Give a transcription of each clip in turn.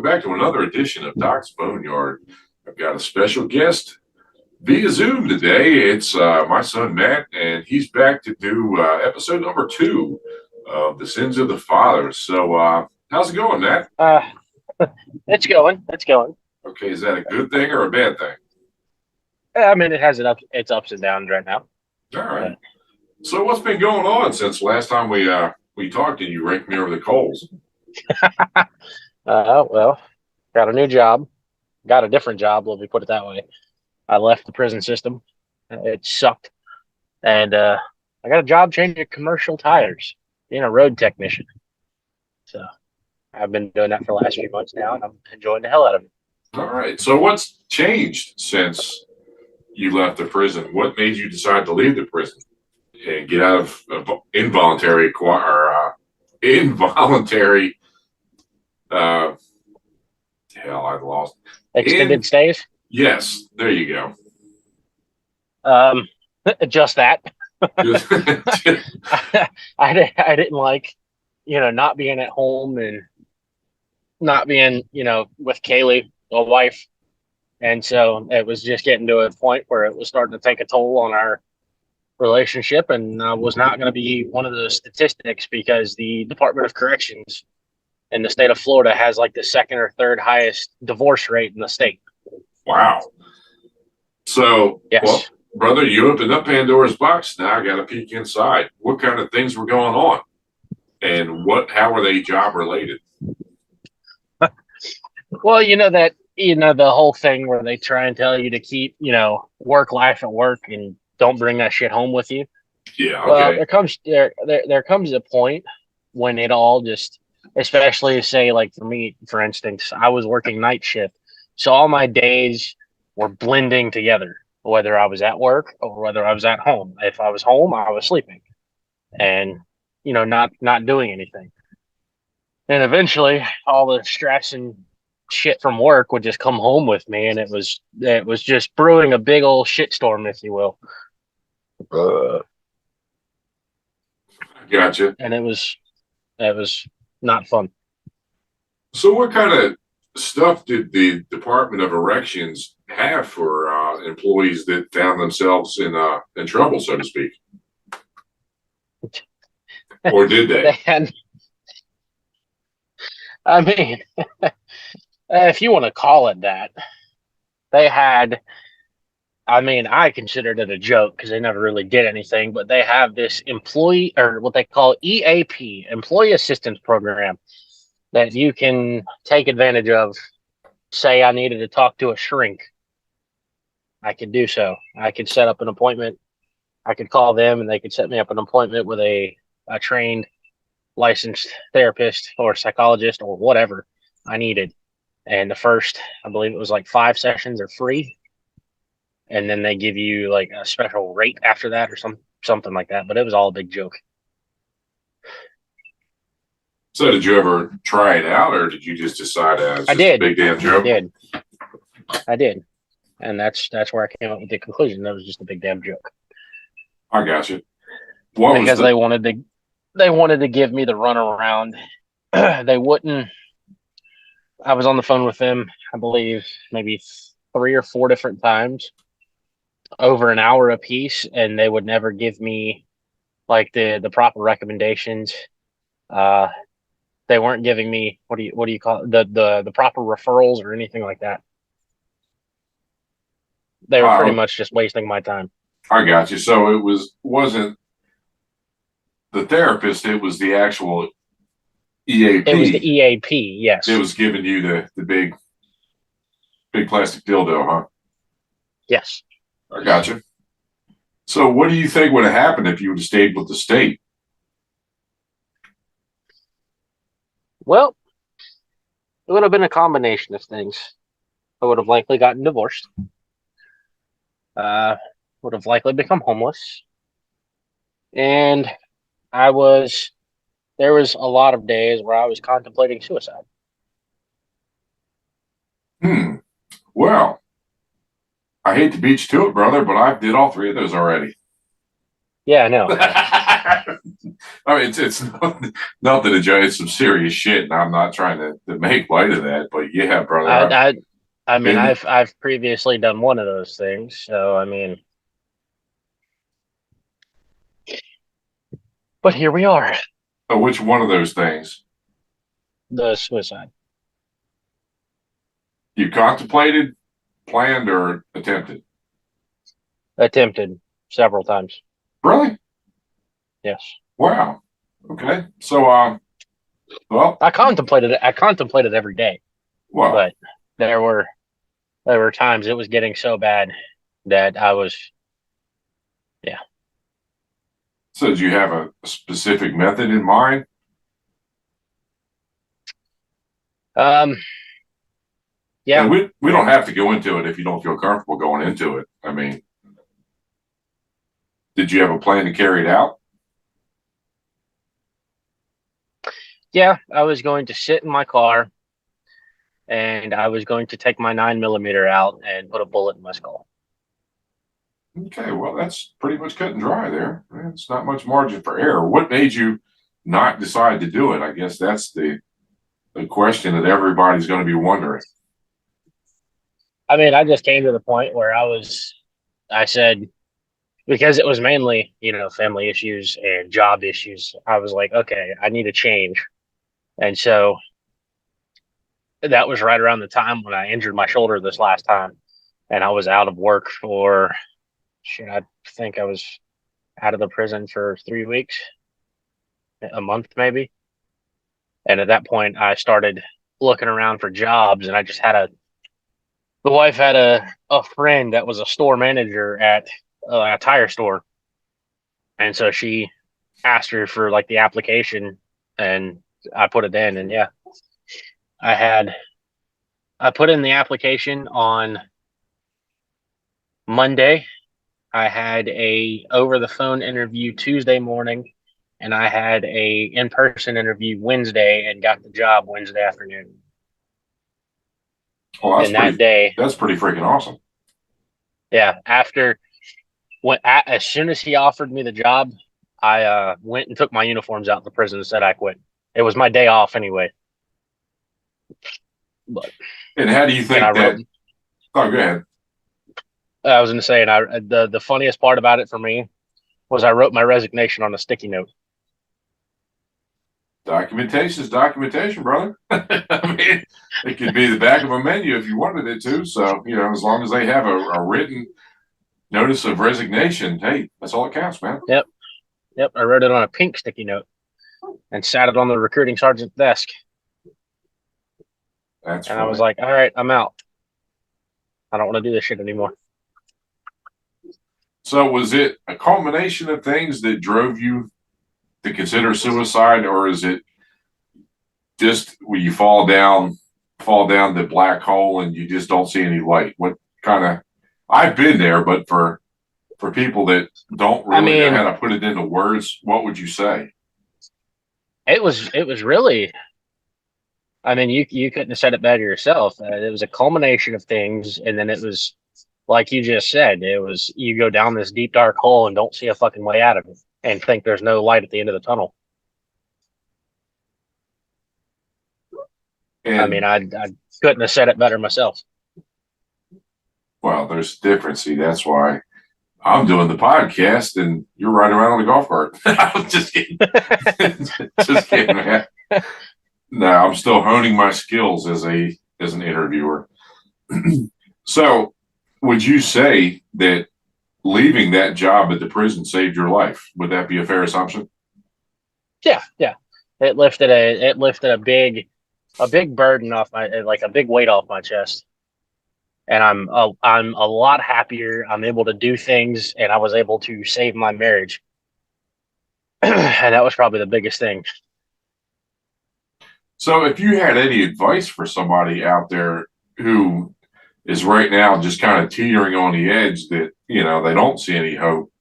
back to another edition of Doc's Boneyard. I've got a special guest via Zoom today. It's my son Matt, and he's back to do episode number 2 of The Sins of the Father. So, how's it going, Matt? It's going. Okay, is that a good thing or a bad thing? I mean, it has its ups and downs right now. All right. So, what's been going on since last time we talked and you raked me over the coals? Well, got a new job. Got a different job, let me put it that way. I left the prison system. It sucked. And I got a job changing commercial tires, being a road technician. So I've been doing that for the last few months now, and I'm enjoying the hell out of it. All right. So, what's changed since you left the prison? What made you decide to leave the prison and get out of involuntary hell, I lost extended stays? Yes, there you go. Just that. I didn't like, not being at home and not being, with Kaylee, a wife. And so it was just getting to a point where it was starting to take a toll on our relationship, and was not going to be one of the statistics because the Department of Corrections in the state of Florida has like the second or third highest divorce rate in the state. Wow. So, yes. Well, brother, you opened up Pandora's box. Now I got to peek inside. What kind of things were going on, and how were they job related? Well, the whole thing where they try and tell you to keep, work life at work and don't bring that shit home with you. Yeah. Okay. Well, there comes a point when it all just, especially say like for me, for instance, I was working night shift, so all my days were blending together, whether I was at work or whether I was at home. If I was home, I was sleeping, and not doing anything. And eventually, all the stress and shit from work would just come home with me, and it was just brewing a big old shitstorm, if you will. Gotcha. And it was not fun. So what kind of stuff did the Department of Corrections have for employees that found themselves in trouble, so to speak? Or did they? I mean, if you want to call it that, they had, I considered it a joke because they never really did anything, but they have this employee, or what they call EAP, Employee Assistance Program, that you can take advantage of. Say I needed to talk to a shrink, I could do so. I could set up an appointment. I could call them and they could set me up an appointment with a trained licensed therapist or psychologist or whatever I needed. And the first, I believe it was like 5 sessions are free. And then they give you like a special rate after that or something like that. But it was all a big joke. So did you ever try it out, or did you just decide it's just a big damn joke? I did. And that's where I came up with the conclusion. That was just a big damn joke. I got you. Because they wanted to give me the runaround. They wouldn't. I was on the phone with them, I believe, maybe 3 or 4 different times, over an hour a piece, and they would never give me like the proper recommendations. They weren't giving me what do you call it? The proper referrals or anything like that. They were pretty much just wasting my time. I got you. So it wasn't the therapist, it was the actual EAP. It was the EAP, yes. It was giving you the big plastic dildo, huh? Yes. I got you. So what do you think would have happened if you would have stayed with the state? Well, it would have been a combination of things. I would have likely gotten divorced. Would have likely become homeless. And there was a lot of days where I was contemplating suicide. Well, I hate to beat you to it, brother, but I did all 3 of those already. Yeah, I know. I mean, it's nothing to joke. It's some serious shit, and I'm not trying to make light of that. But yeah, brother, I, I've I, I mean, been. I've previously done one of those things, so I mean, but here we are, Which one of those things the suicide you contemplated, planned, or attempted? attempted several times. Really? Yes, Wow. Okay. So, well, I contemplated it. I contemplated every day, well. but there were there were times it was getting so bad that I was, yeah. So, do you have a specific method in mind? Um, And yeah, we don't have to go into it if you don't feel comfortable going into it. I mean, did you have a plan to carry it out? yeah. I was going to sit in my car and I was going to take my 9mm out and put a bullet in my skull. Okay, well, that's pretty much cut and dry there. It's not much margin for error. What made you not decide to do it? I guess that's the question that everybody's going to be wondering. I mean, I just came to the point where I said, because it was mainly, family issues and job issues, I was like, okay, I need a change. And so that was right around the time when I injured my shoulder this last time. And I was out of work for, shit, I think I was out of the prison for 3 weeks, a month maybe. And at that point, I started looking around for jobs, and the wife had a friend that was a store manager at a tire store. And so she asked her for like the application, and I put it in. And yeah, I had, I put in the application on Monday. I had a over the phone interview Tuesday morning, and I had a in person interview Wednesday and got the job Wednesday afternoon. Well, And that day, that's pretty freaking awesome. yeah, as soon as he offered me the job, I went and took my uniforms out of the prison and said I quit. It was my day off anyway. But And how do you and I think wrote. that? Oh, go ahead. I was going to say, and the funniest part about it for me was I wrote my resignation on a sticky note. Documentation is documentation, brother. I mean, it could be the back of a menu if you wanted it to. So, as long as they have a written notice of resignation, hey, that's all that counts, man. Yep, yep. I wrote it on a pink sticky note and sat it on the recruiting sergeant's desk. That's And I was funny. like, all right, I'm out. I don't want to do this shit anymore. So, was it a culmination of things that drove you to consider suicide, or is it just when you fall down the black hole and you just don't see any light? What kind of? I've been there, but for people that don't really know I mean, how to put it into words, what would you say? it was really. I mean, you couldn't have said it better yourself. It was a culmination of things, and then it was like you just said. It was you go down this deep dark hole and don't see a fucking way out of it, and think there's no light at the end of the tunnel. I mean, And I couldn't have said it better myself. well, there's a difference. See, that's why I'm doing the podcast and you're riding around on the golf cart. I'm just kidding. Just kidding, man. No, I'm still honing my skills as an interviewer. So, would you say that leaving that job at the prison saved your life? Would that be a fair assumption? Yeah, yeah. It lifted a big burden off my like a big weight off my chest, and I'm a lot happier. I'm able to do things, and I was able to save my marriage, and that was probably the biggest thing. So, if you had any advice for somebody out there who is right now just kind of teetering on the edge that, they don't see any hope,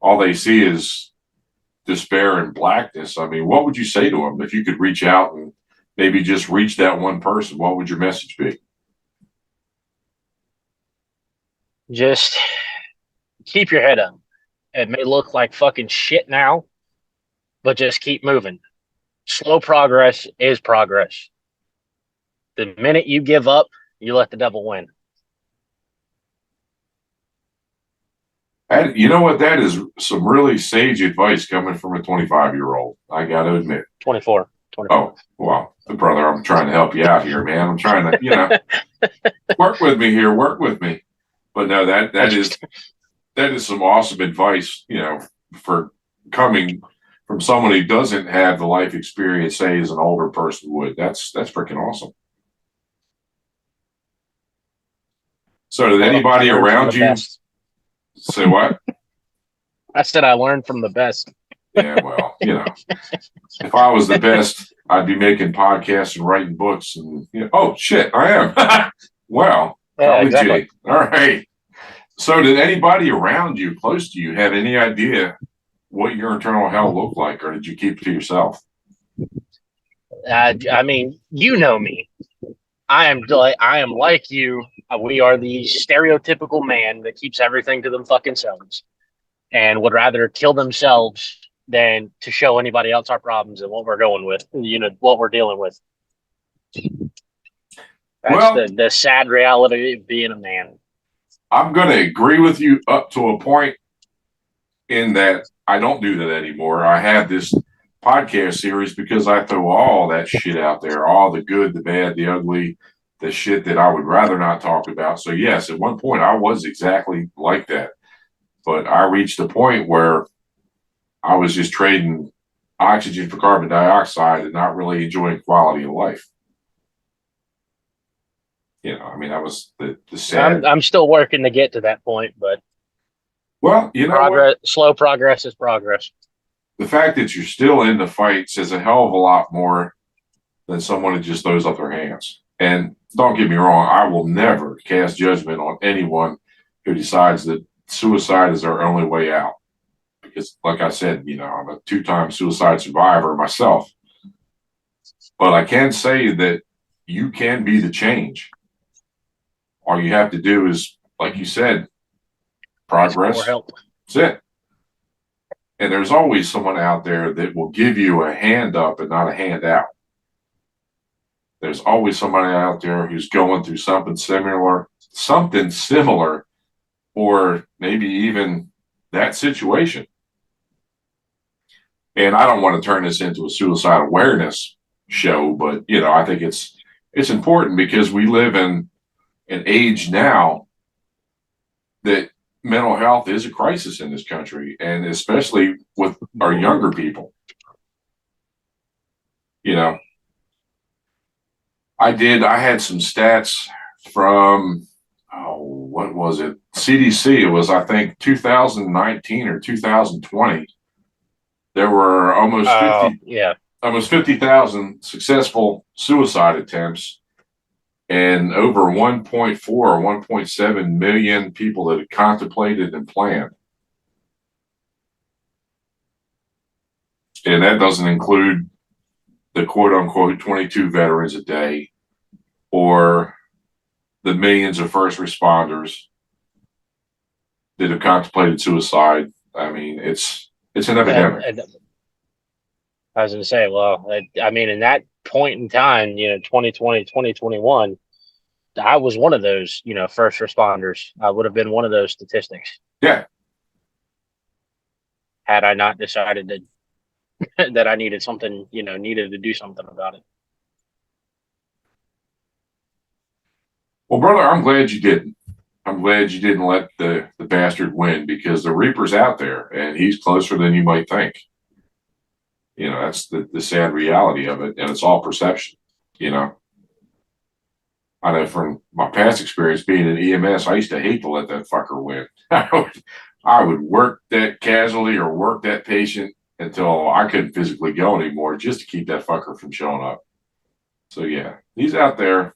all they see is despair and blackness. I mean, what would you say to them if you could reach out and maybe just reach that one person? What would your message be? Just keep your head up. It may look like fucking shit now, but just keep moving. Slow progress is progress. The minute you give up, you let the devil win. And you know what? That is some really sage advice coming from a 25-year-old. I got to admit. 24. Oh, well, brother, I'm trying to help you out here, man. I'm trying to, work with me here. Work with me. But no, that is some awesome advice, for coming from someone who doesn't have the life experience, say, as an older person would. That's freaking awesome. So did anybody around you say what? I said I learned from the best. Yeah, well, if I was the best, I'd be making podcasts and writing books. And oh shit, I am. Wow. Yeah, exactly. All right. So did anybody around you, close to you, have any idea what your internal hell looked like, or did you keep it to yourself? I mean, you know me. I am like you. We are the stereotypical man that keeps everything to them fucking selves, and would rather kill themselves than to show anybody else our problems and what we're going with. What we're dealing with. That's the sad reality of being a man. I'm going to agree with you up to a point, in that I don't do that anymore. I have this podcast series because I throw all that shit out there, all the good, the bad, the ugly, the shit that I would rather not talk about. So yes, at one point I was exactly like that, but I reached a point where I was just trading oxygen for carbon dioxide and not really enjoying quality of life. That was the sad. I'm still working to get to that point, but well, slow progress is progress. The fact that you're still in the fight says a hell of a lot more than someone who just throws up their hands. And don't get me wrong, I will never cast judgment on anyone who decides that suicide is their only way out. Because, like I said, I'm a 2-time suicide survivor myself. But I can say that you can be the change. All you have to do is, like you said, progress. More help. That's it. And there's always someone out there that will give you a hand up and not a hand out. There's always somebody out there who's going through something similar, or maybe even that situation. And I don't want to turn this into a suicide awareness show, but I think it's important because we live in an age now that mental health is a crisis in this country, and especially with our younger people. I had some stats from, what was it? CDC. It was, I think, 2019 or 2020. There were almost 50,000 successful suicide attempts, and over 1.4 or 1.7 million people that had contemplated and planned. And that doesn't include the quote unquote 22 veterans a day, or the millions of first responders that have contemplated suicide. I mean, it's an epidemic. I was going to say, well, in that point in time, 2020, 2021, I was one of those, first responders. I would have been one of those statistics. Yeah. Had I not decided that I needed something, needed to do something about it. Well, brother, I'm glad you didn't. I'm glad you didn't let the bastard win, because the Reaper's out there and he's closer than you might think. That's the sad reality of it, and it's all perception. I know from my past experience being in EMS, I used to hate to let that fucker win. I would work that casualty or work that patient until I couldn't physically go anymore, just to keep that fucker from showing up. So yeah, he's out there,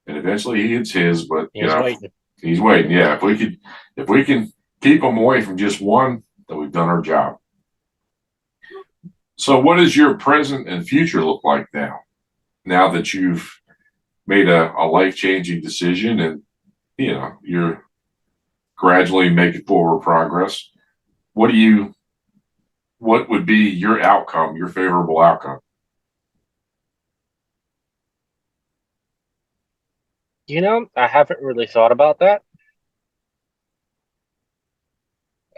and eventually he gets his. But he's waiting. Yeah, if we can keep him away from just one, then we've done our job. So what does your present and future look like now? Now that you've made a life-changing decision, and you're gradually making forward progress, what do you what would be your outcome, your favorable outcome? I haven't really thought about that.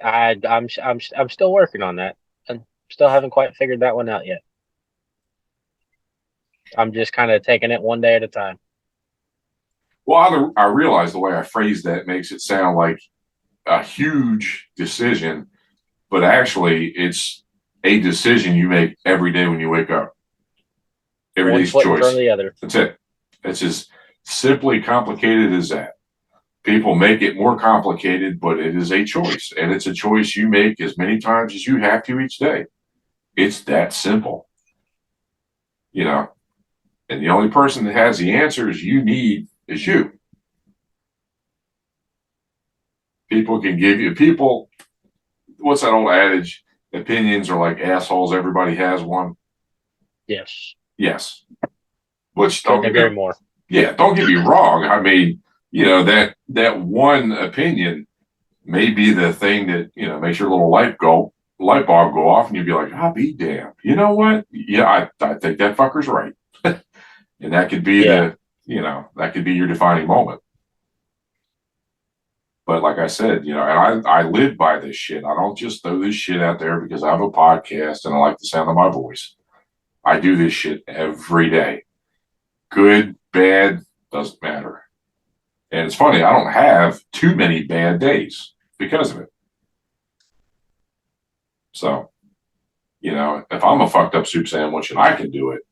I'm still working on that. I still haven't quite figured that one out yet. I'm just kind of taking it one day at a time. Well, I realize the way I phrase that makes it sound like a huge decision, but actually, it's a decision you make every day when you wake up. Every One day's foot in front of choice. the other. That's it. It's as simply complicated as that. People make it more complicated, but it is a choice, and it's a choice you make as many times as you have to each day. It's that simple, you know. And the only person that has the answers you need is you. People can give you people. What's that old adage? Opinions are like assholes. Everybody has one. Yes. Yes. Which Couldn't agree more. Yeah, don't get me wrong. I mean, that one opinion may be the thing that makes your little light bulb go off, and you'd be like, "I'll be damned." You know what? Yeah, I think that fucker's right, and that could be that could be your defining moment. But like I said, and I live by this shit. I don't just throw this shit out there because I have a podcast and I like the sound of my voice. I do this shit every day. Good, bad, doesn't matter. And it's funny, I don't have too many bad days because of it. So, if I'm a fucked up soup sandwich and I can do it,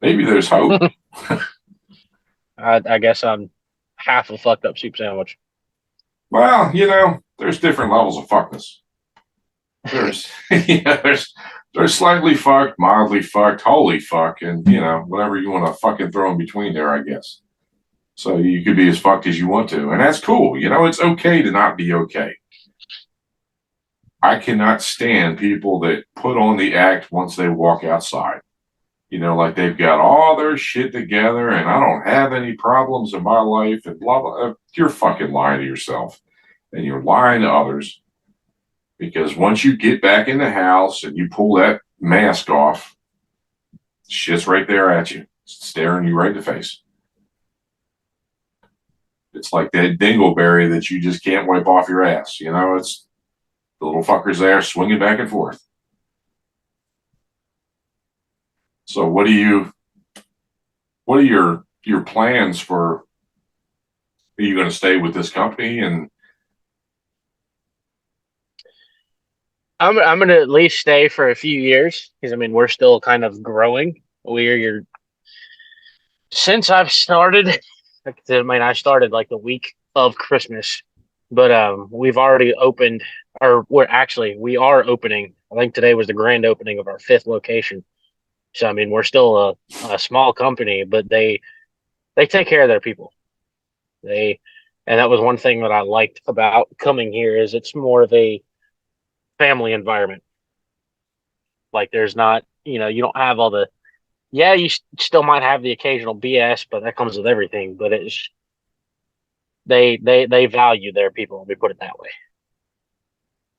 maybe there's hope. I guess I'm half a fucked up soup sandwich. Well, there's different levels of fuckness. There's, there's slightly fucked, mildly fucked, holy fuck, and whatever you want to fucking throw in between there, I guess. So you could be as fucked as you want to, and that's cool. It's okay to not be okay. I cannot stand people that put on the act once they walk outside. Like they've got all their shit together and I don't have any problems in my life and blah, blah. You're fucking lying to yourself and you're lying to others, because once you get back in the house and you pull that mask off, shit's right there at you, staring you right in the face. It's like that dingleberry that you just can't wipe off your ass. It's the little fucker's there swinging back and forth. So what are your plans for, are you going to stay with this company? And I'm going to at least stay for a few years because we're still kind of growing. Since I've started, I started like the week of Christmas, but we've already opened, or we are opening. I think today was the grand opening of our 5th location. So we're still a small company, but they take care of their people. And that was one thing that I liked about coming here is it's more of a family environment. Like there's not, you don't have all the, you still might have the occasional BS, but that comes with everything. But it's they value their people. Let me put it that way.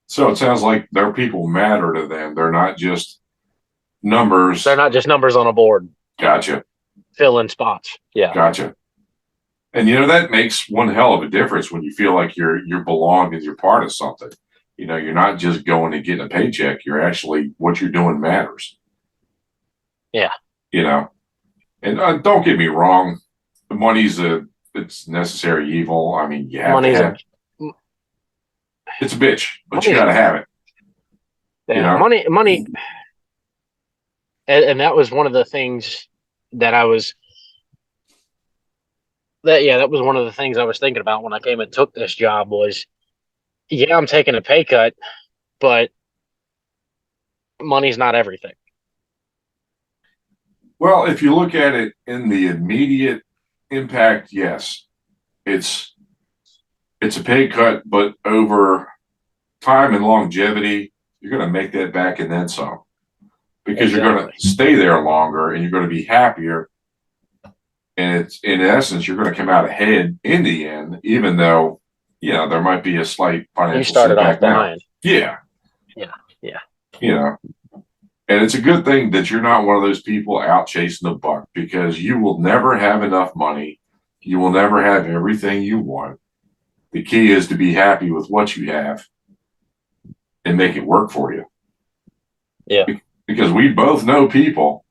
So it sounds like their people matter to them. They're not just numbers. They're not just numbers on a board. Gotcha. Fill in spots. Yeah. Gotcha. And that makes one hell of a difference when you feel like you're belong and you're part of something. You're not just going and getting a paycheck. You're actually, what you're doing matters. Yeah. And don't get me wrong, the money's it's necessary evil. You have to have it. It's a bitch, but you got to have it. Yeah, money. And that was one of the things that that was one of the things I was thinking about when I came and took this job was, I'm taking a pay cut, but money's not everything. Well, if you look at it in the immediate impact, yes, it's a pay cut, but over time and longevity, you're going to make that back and then some, because You're going to stay there longer and you're going to be happier. And it's, in essence, you're going to come out ahead in the end, even though, there might be a slight financial you started off behind. Yeah. Yeah. you know, and it's a good thing that you're not one of those people out chasing the buck, because you will never have enough money. You will never have everything you want. The key is to be happy with what you have and make it work for you. Yeah. Because we both know people.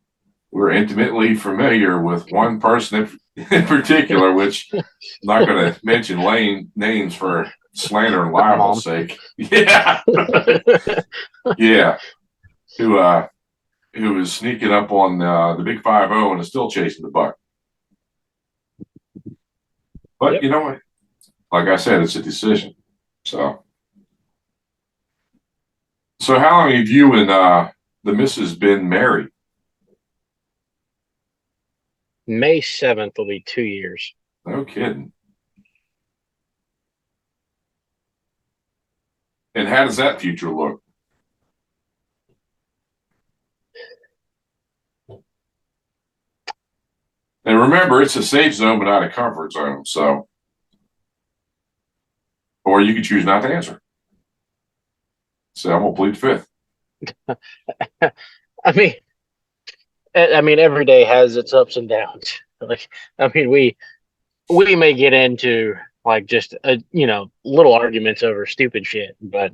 We're intimately familiar with one person in particular, which I'm not going to mention names for slander and libel's sake. Yeah. Yeah. Who is sneaking up on the Big 5-0 and is still chasing the buck. But Yep. you know what? Like I said, it's a decision. So how long have you and the missus been married? May 7th will be 2 years. No kidding. And how does that future look? And remember, it's a safe zone, but not a comfort zone. So, or you could choose not to answer. So I'm gonna plead fifth. Every day has its ups and downs. Like, we may get into like just little arguments over stupid shit, but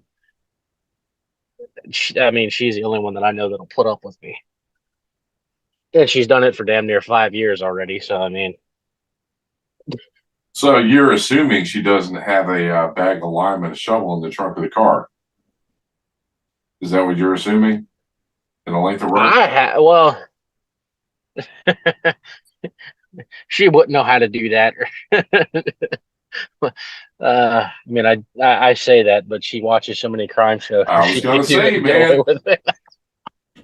she's the only one that I know that'll put up with me, and she's done it for damn near 5 years already. So So you're assuming she doesn't have a bag of lime and a shovel in the trunk of the car. Is that what you're assuming? In the length of work? well, she wouldn't know how to do that. I say that, but she watches so many crime shows. I was going to say, man. I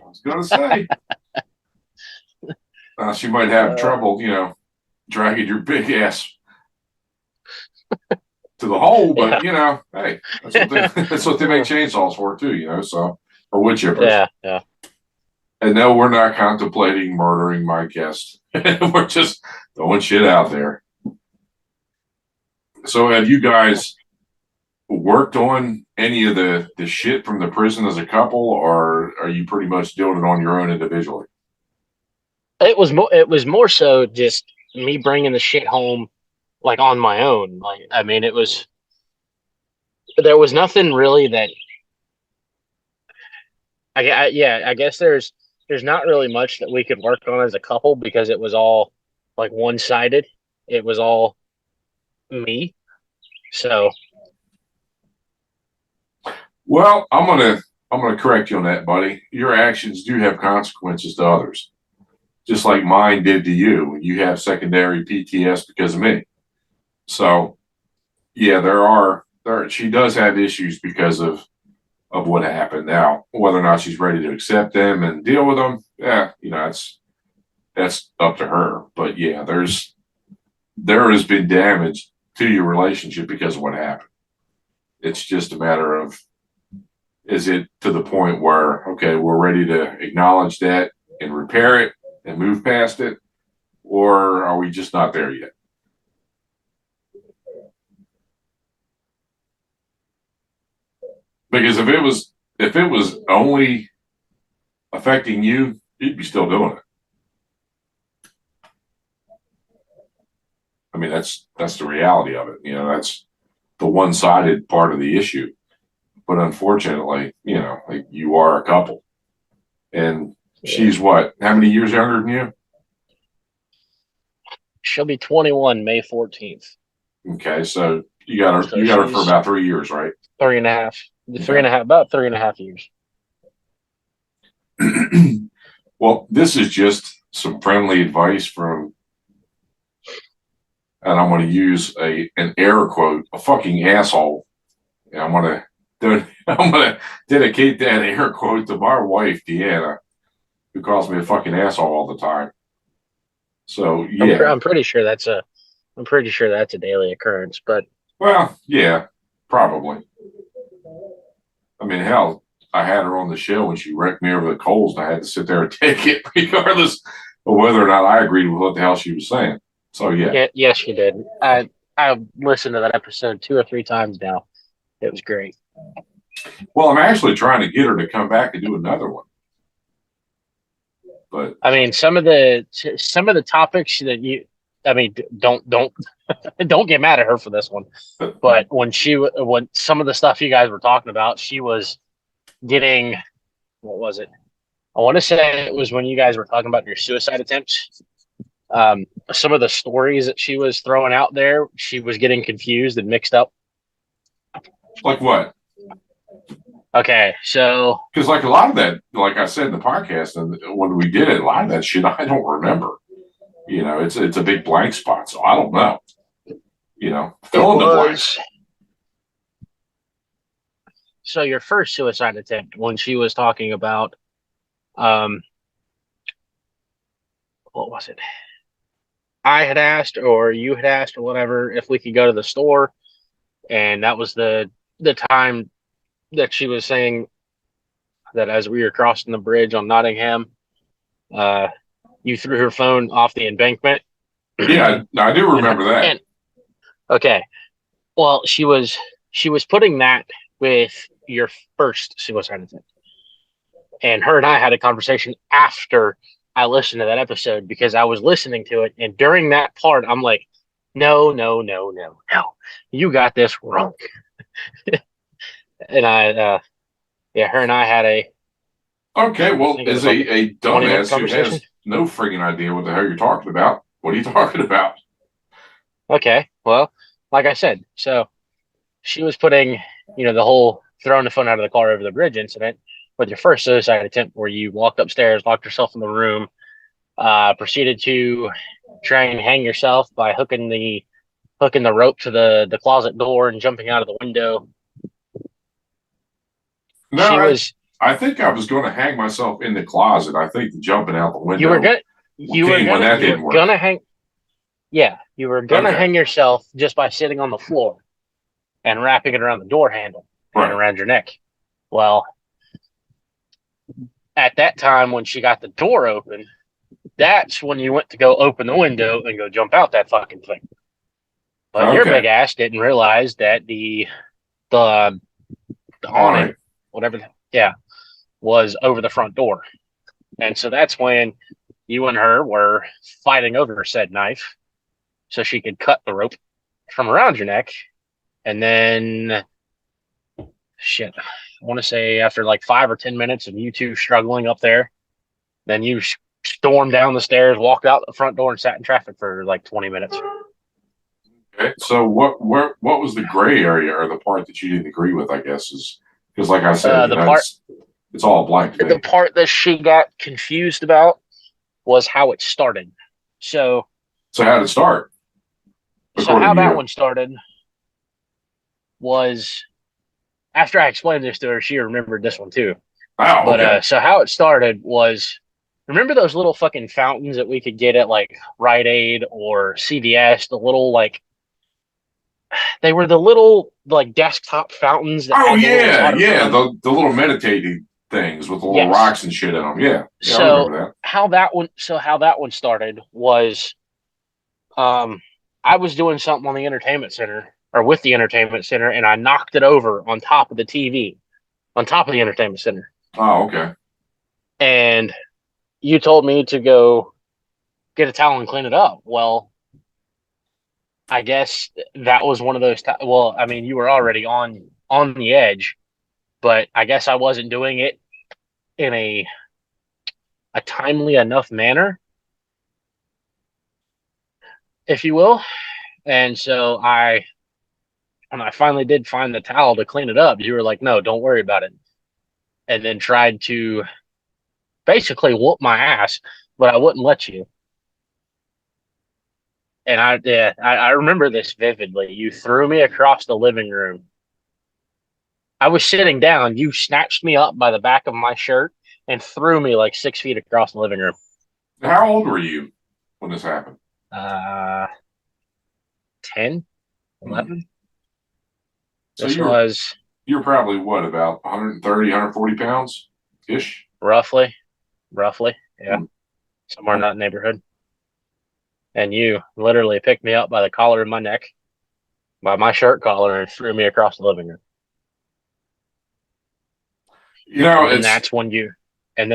was going to say. She might have trouble, dragging your big ass to the hole, but hey, that's what they make chainsaws for too, so, or wood chippers. Yeah. And no, we're not contemplating murdering my guest. We're just throwing shit out there. So have you guys worked on any of the shit from the prison as a couple, or are you pretty much doing it on your own individually? It was more so just me bringing the shit home, like on my own. There was nothing really that I guess there's not really much that we could work on as a couple, because it was all like one-sided. It was all me. So, well, I'm gonna correct you on that, buddy. Your actions do have consequences to others, just like mine did to you. You have secondary PTS because of me. So, yeah, she does have issues because of what happened. Now, whether or not she's ready to accept them and deal with them, yeah, that's up to her. But yeah, there has been damage to your relationship because of what happened. It's just a matter of, is it to the point where, okay, we're ready to acknowledge that and repair it and move past it, or are we just not there yet? Because if it was only affecting you, you'd be still doing it. I mean, that's the reality of it. That's the one-sided part of the issue. But unfortunately, like, you are a couple, and she's what? How many years younger than you? She'll be 21 May 14th. Okay, so you got her for about 3 years, right? 3.5. About 3.5 years. Well, this is just some friendly advice from, and I'm going to use an air quote, a fucking asshole. And I'm going to dedicate that air quote to my wife, Deanna, who calls me a fucking asshole all the time. So yeah, I'm pretty sure that's a daily occurrence. But well, yeah, probably. I mean, hell, I had her on the show and she wrecked me over the coals, and I had to sit there and take it, regardless of whether or not I agreed with what the hell she was saying. So yeah. Yes, you did. I listened to that episode 2 or 3 times now. It was great. Well, I'm actually trying to get her to come back and do another one. But I mean, some of the topics that I mean, don't don't get mad at her for this one. But when some of the stuff you guys were talking about, she was getting, what was it? I want to say it was when you guys were talking about your suicide attempts. Some of the stories that she was throwing out there, she was getting confused and mixed up. like what? Okay, so Because like a lot of that, like I said in the podcast, and when we did it, a lot of that shit I don't remember. It's a big blank spot, so I don't know. Fill in the blanks. So your first suicide attempt, when she was talking about, um, what was it? I had asked, or you had asked, or whatever, if we could go to the store, and that was the time that she was saying that as we were crossing the bridge on Nottingham, uh, you threw her phone off the embankment. Yeah, I do remember that. And okay, well, she was putting that with your first suicide attempt, and her and I had a conversation after I listened to that episode because I was listening to it, and during that part, I'm like, no, no, no, no, no, you got this wrong. And yeah, her and I had a Okay, well, as a 20-minute dumbass who has no friggin' idea what the hell you're talking about, what are you talking about? Okay, well, like I said, so she was putting, the whole throwing the phone out of the car over the bridge incident with your first suicide attempt, where you walked upstairs, locked yourself in the room, proceeded to try and hang yourself by hooking the rope to the closet door and jumping out of the window. No, I think I was going to hang myself in the closet. I think the jumping out the window. You were gonna hang. Yeah, you were gonna hang yourself just by sitting on the floor and wrapping it around the door handle and around your neck. Well, at that time when she got the door open, that's when you went to go open the window and go jump out that fucking thing. But your big ass didn't realize that the awning, whatever, was over the front door. And so that's when you and her were fighting over said knife so she could cut the rope from around your neck. And then, shit, I want to say after like 5 or 10 minutes of you two struggling up there, then you stormed down the stairs, walked out the front door, and sat in traffic for like 20 minutes. Okay, so what was the gray area, or the part that you didn't agree with? I guess is because, like I said, it's all blank. The part that she got confused about was how it started. So how did it start? So how that one started was after I explained this to her, she remembered this one too. Wow. But so how it started was, remember those little fucking fountains that we could get at like Rite Aid or CVS? The little they were the little like desktop fountains. The little meditating things with the little rocks and shit in them. Yeah. So I remember that. How that one started was, I was doing something on the entertainment center or with the entertainment center, and I knocked it over on top of the TV, on top of the entertainment center. Oh, okay. And you told me to go get a towel and clean it up. Well, I guess that was one of those. Well, I mean, you were already on the edge, but I guess I wasn't doing it in a timely enough manner, if you will. And so when I finally did find the towel to clean it up, you were like, no, don't worry about it. And then tried to basically whoop my ass, but I wouldn't let you. And I remember this vividly. You threw me across the living room. I was sitting down. You snatched me up by the back of my shirt and threw me like 6 feet across the living room. How old were you when this happened? 10, 11. So you were probably what, about 130, 140 pounds ish? Roughly. Yeah. Somewhere in that neighborhood. And you literally picked me up by the collar of my neck, by my shirt collar, and threw me across the living room. And then it's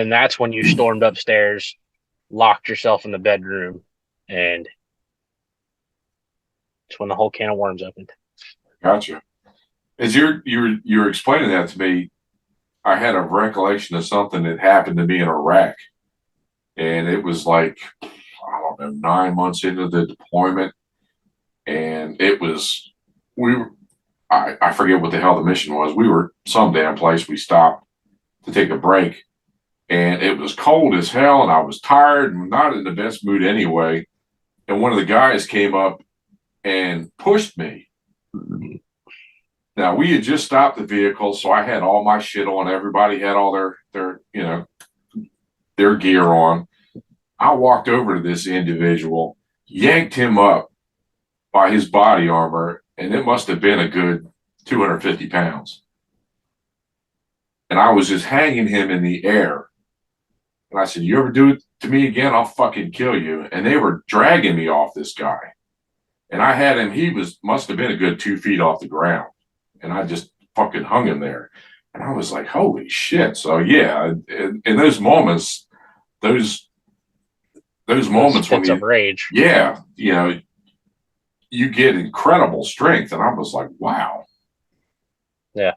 that's when you stormed upstairs, locked yourself in the bedroom, and it's when the whole can of worms opened. gotcha. As you're explaining that to me, I had a recollection of something that happened to me in Iraq, and it was like I don't know 9 months into the deployment, and it was we were I forget what the hell the mission was. We were some damn place. We stopped to take a break, and it was cold as hell, and I was tired and not in the best mood anyway. And one of the guys came up and pushed me. Now we had just stopped the vehicle, so I had all my shit on. Everybody had all their gear on. I walked over to this individual, yanked him up by his body armor, and it must have been a good 250 pounds. And I was just hanging him in the air. And I said, "You ever do it to me again, I'll fucking kill you." And they were dragging me off this guy. And I had him, must have been a good 2 feet off the ground. And I just fucking hung him there. And I was like, holy shit. So yeah, in those moments, those moments when Fits of rage. yeah, you get incredible strength. And I was like, wow. Yeah.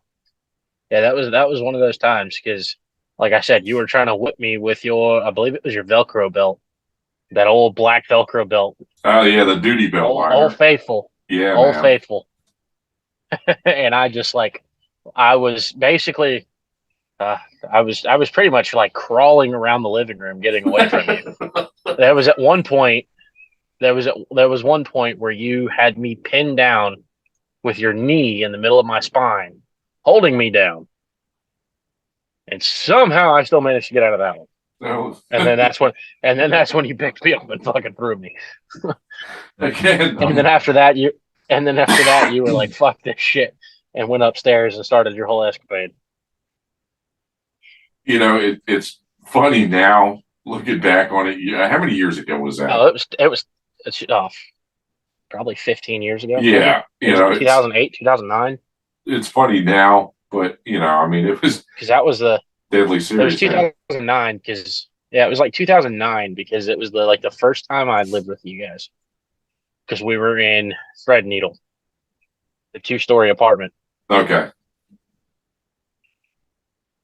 Yeah, that was one of those times because, like I said, you were trying to whip me with I believe it was your Velcro belt, that old black Velcro belt. Oh yeah, the duty belt. Old Faithful. Yeah, Old man. Faithful. And I was basically, I was pretty much like crawling around the living room, getting away from you. There was one point where you had me pinned down with your knee in the middle of my spine, holding me down. And somehow I still managed to get out of that one. And then that's when you picked me up and fucking threw me. Again. And then after that you were like, fuck this shit, and went upstairs and started your whole escapade. It's funny now looking back on it. How many years ago was that? Oh, it's probably 15 years ago. Yeah, 2008, 2009. It's funny now, but I mean, it was because that was the deadly serious. It was 2009 because it was like 2009 because it was the first time I lived with you guys, because we were in Threadneedle, the 2-story apartment. Okay.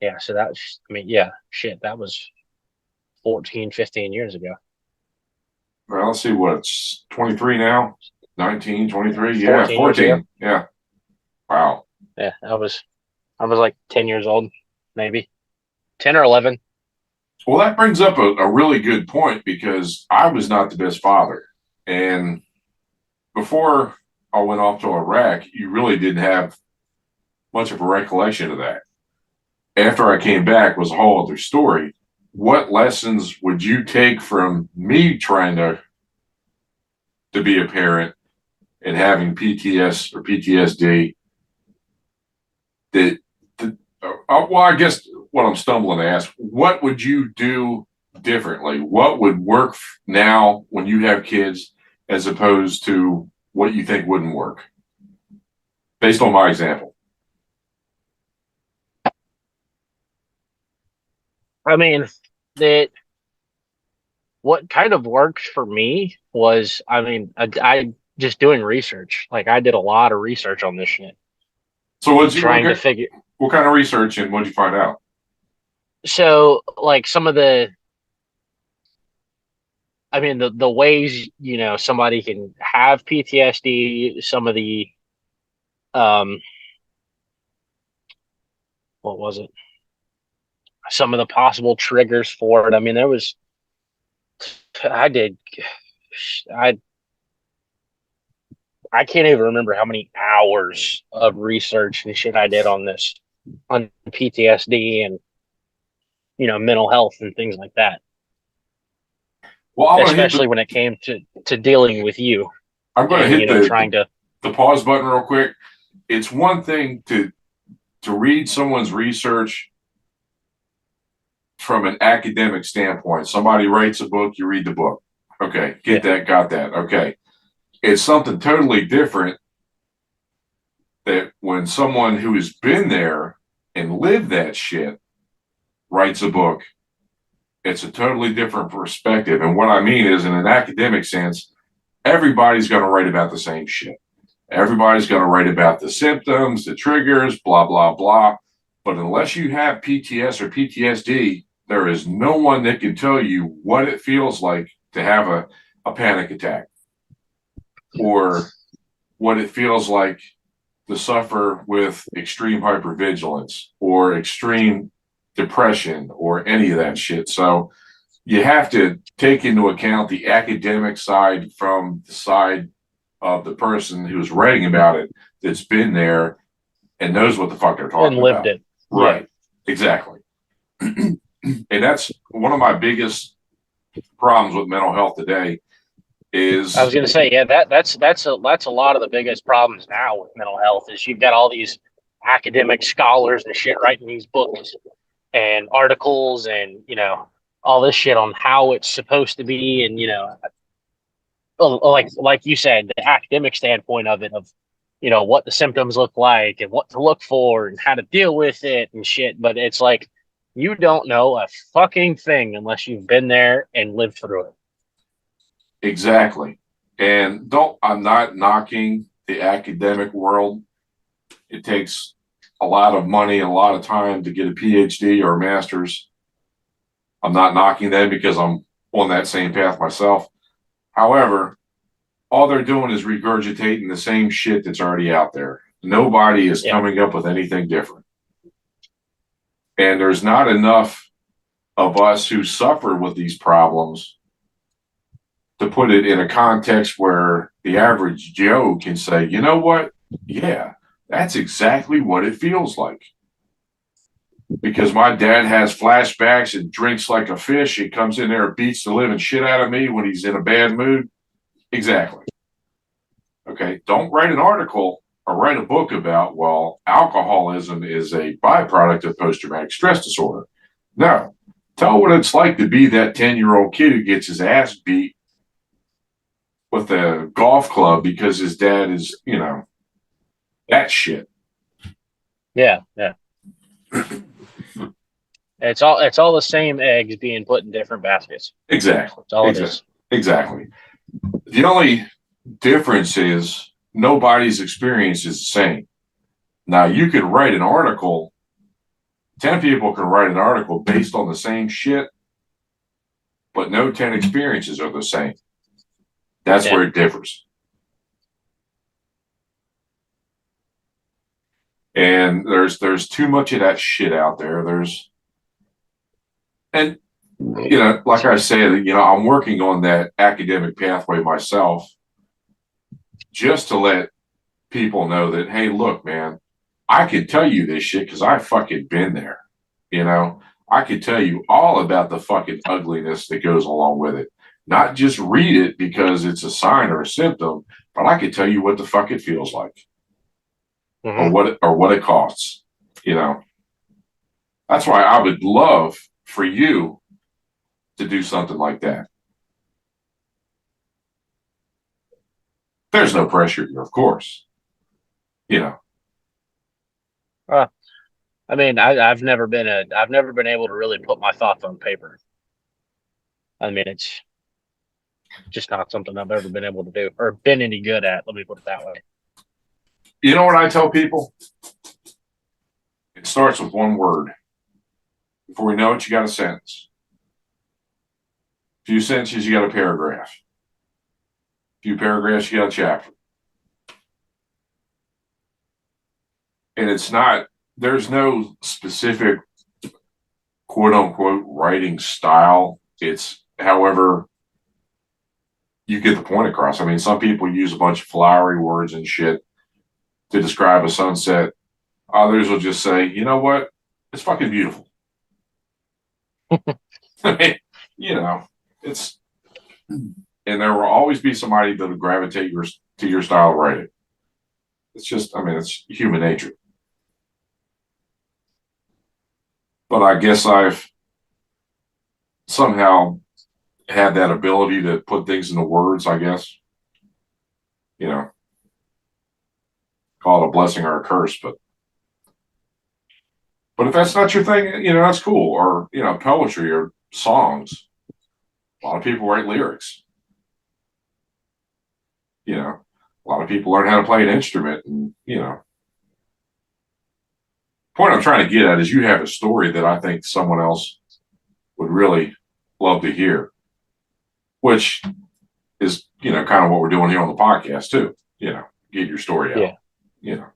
Yeah, so that was, that was 14, 15 years ago. Well, let's see it's 23 now. 19, 23. Yeah, 14. Yeah. Wow. Yeah, I was like 10 years old, maybe 10 or 11. Well, that brings up a really good point, because I was not the best father. And before I went off to Iraq, you really didn't have much of a recollection of that. After I came back was a whole other story. What lessons would you take from me trying to be a parent and having PTS or PTSD well, I guess what I'm stumbling to ask, what would you do differently? What would work now when you have kids as opposed to what you think wouldn't work, based on my example? I mean, what kind of worked for me was, I just doing research. Like, I did a lot of research on this shit. So what kind of research, and what did you find out? So, like, some of the ways, somebody can have PTSD, some of the, what was it? Some of the possible triggers for it. I mean, I can't even remember how many hours of research and shit I did on PTSD and, mental health and things like that. Well, especially when it came to dealing with you. I'm going to hit the pause button real quick. It's one thing to read someone's research from an academic standpoint. Somebody writes a book, you read the book. Okay, got that. Okay. It's something totally different that when someone who has been there and lived that shit writes a book, it's a totally different perspective. And what I mean is, in an academic sense, everybody's going to write about the same shit. Everybody's going to write about the symptoms, the triggers, blah, blah, blah. But unless you have PTS or PTSD, there is no one that can tell you what it feels like to have a panic attack, or what it feels like to suffer with extreme hypervigilance or extreme depression or any of that shit. So you have to take into account the academic side from the side of the person who's writing about it, that's been there and knows what the fuck they're talking and lived about. it. Right. Yeah. Exactly. And that's one of my biggest problems with mental health today is, I was going to say, yeah, that's a lot of the biggest problems now with mental health is you've got all these academic scholars and shit writing these books and articles and all this shit on how it's supposed to be, and like you said, the academic standpoint of it, of what the symptoms look like and what to look for and how to deal with it and shit. But it's like you don't know a fucking thing unless you've been there and lived through it. exactly. And I'm not knocking the academic world. It takes a lot of money and a lot of time to get a PhD or a master's. I'm not knocking them because I'm on that same path myself. However, all they're doing is regurgitating the same shit that's already out there. Nobody is coming up with anything different. And there's not enough of us who suffer with these problems to put it in a context where the average Joe can say, you know what? Yeah, that's exactly what it feels like. Because my dad has flashbacks and drinks like a fish. He comes in there and beats the living shit out of me when he's in a bad mood. Exactly. Okay, don't write an article or write a book about, well, alcoholism is a byproduct of post-traumatic stress disorder. No, tell what it's like to be that 10-year-old kid who gets his ass beat with a golf club because his dad is, that shit. Yeah. It's all the same eggs being put in different baskets. Exactly. That's all it is. Exactly. The only difference is nobody's experience is the same. Now, you could write an article, 10 people can write an article based on the same shit, but no 10 experiences are the same. That's where it differs. And there's too much of that shit out there. Like I said, I'm working on that academic pathway myself, just to let people know that, hey, look, man, I could tell you this shit because I fucking been there. I could tell you all about the fucking ugliness that goes along with it. Not just read it because it's a sign or a symptom, but I could tell you what the fuck it feels like, or what it costs. That's why I would love for you to do something like that. There's no pressure here, of course. I mean, I've never been able to really put my thoughts on paper. I mean, it's just not something I've ever been able to do or been any good at. Let me put it that way. You know what I tell people? It starts with one word. Before we know it, you got a sentence. A few sentences, you got a paragraph. A few paragraphs, you got a chapter. And there's no specific quote unquote writing style. It's however you get the point across. I mean, some people use a bunch of flowery words and shit to describe a sunset. Others will just say, you know what? It's fucking beautiful. I mean, it's, and there will always be somebody that will gravitate to your style of writing. It's just, it's human nature. But I guess I've somehow had that ability to put things into words, I guess. Call it a blessing or a curse, but But if that's not your thing, that's cool. Or, poetry or songs. A lot of people write lyrics. A lot of people learn how to play an instrument. And, point I'm trying to get at is you have a story that I think someone else would really love to hear, which is, kind of what we're doing here on the podcast too. Get your story out. Yeah.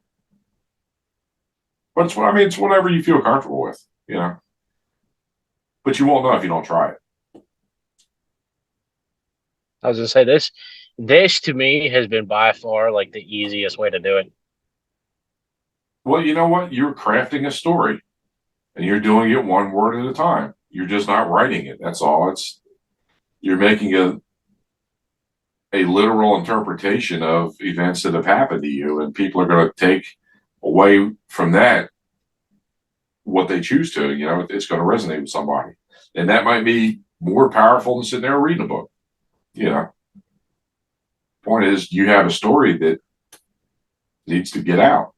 But it's whatever you feel comfortable with, but you won't know if you don't try it. I was gonna say this to me has been by far like the easiest way to do it. Well, you know what? You're crafting a story and you're doing it one word at a time. You're just not writing it. That's all. You're making a literal interpretation of events that have happened to you, and people are going to take away from that what they choose to. It's going to resonate with somebody, and that might be more powerful than sitting there reading a book. Point is, you have a story that needs to get out.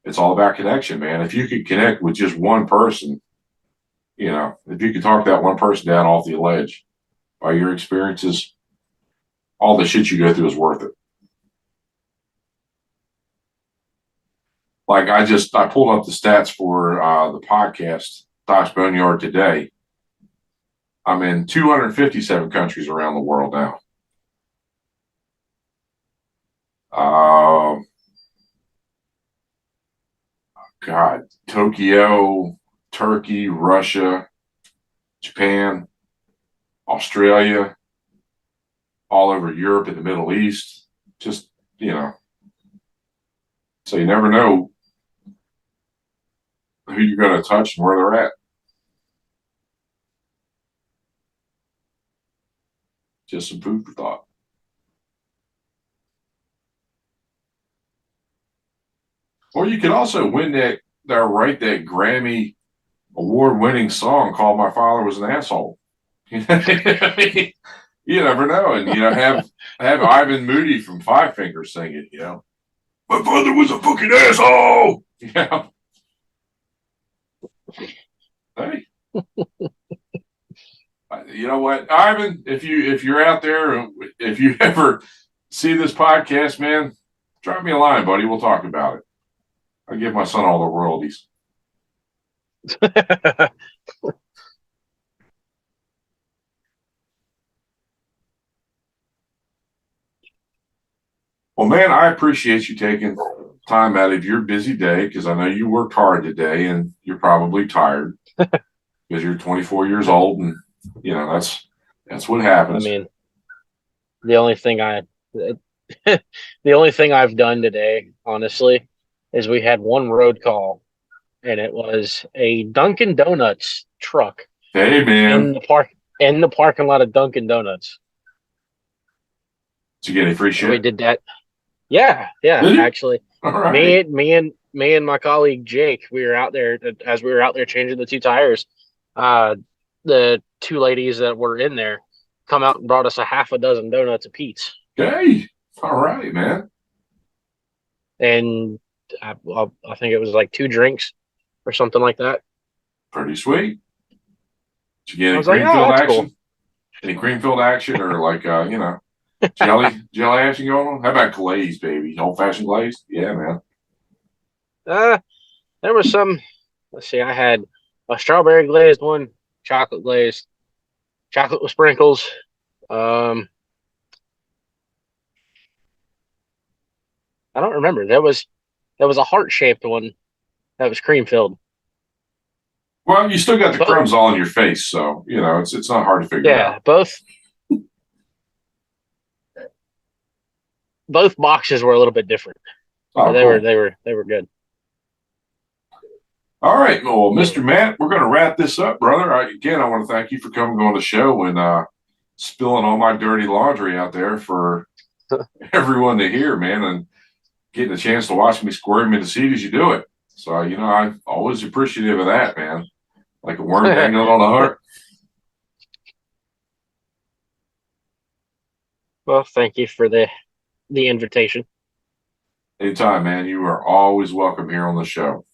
It's all about connection, man. If you could connect with just one person, if you could talk that one person down off the ledge by your experiences, all the shit you go through is worth it. Like I pulled up the stats for the podcast, Doc's Boneyard today. I'm in 257 countries around the world now. God, Tokyo, Turkey, Russia, Japan, Australia, all over Europe and the Middle East. Just, so you never know who you're going to touch and where they're at. Just some food for thought. Or you could also win that Grammy award-winning song called "My Father Was an Asshole." You never know, and have Ivan Moody from Five Fingers sing it. My father was a fucking asshole. Hey, you know what, Ivan? If you're out there, if you ever see this podcast, man, drop me a line, buddy. We'll talk about it. I give my son all the royalties. Well, man, I appreciate you taking time out of your busy day, because I know you worked hard today and you're probably tired because you're 24 years old, and that's what happens. I mean, the only thing I've done today, honestly, is we had one road call, and it was a Dunkin' Donuts truck. Hey, man, in the parking lot of Dunkin' Donuts. Did you get any free shit? We did that. Yeah, actually. All right. Me and my colleague Jake, we were out there changing the two tires. The two ladies that were in there come out and brought us a half a dozen donuts apiece. Okay. All right, man. And I think it was like 2 drinks or something like that. Pretty sweet. Did you get any Creamfield action? Cool. Any Creamfield action, or like jelly action going on? How about glaze, baby? Old fashioned glaze? Yeah, man. There was some. Let's see. I had a strawberry glazed one, chocolate glazed, chocolate with sprinkles. I don't remember. There was a heart shaped one that was cream filled. Well, you still got the crumbs all in your face, so it's not hard to figure out. Yeah, both boxes were a little bit different. Oh, they cool. were good. All right, well, Mr. Matt, we're going to wrap this up, brother. I want to thank you for coming on the show and spilling all my dirty laundry out there for everyone to hear, man, and getting a chance to watch me squirm in the seat as you do it. So, I'm always appreciative of that, man. Like a worm dangled on a hook. Well, thank you for the invitation. Anytime, man. You are always welcome here on the show.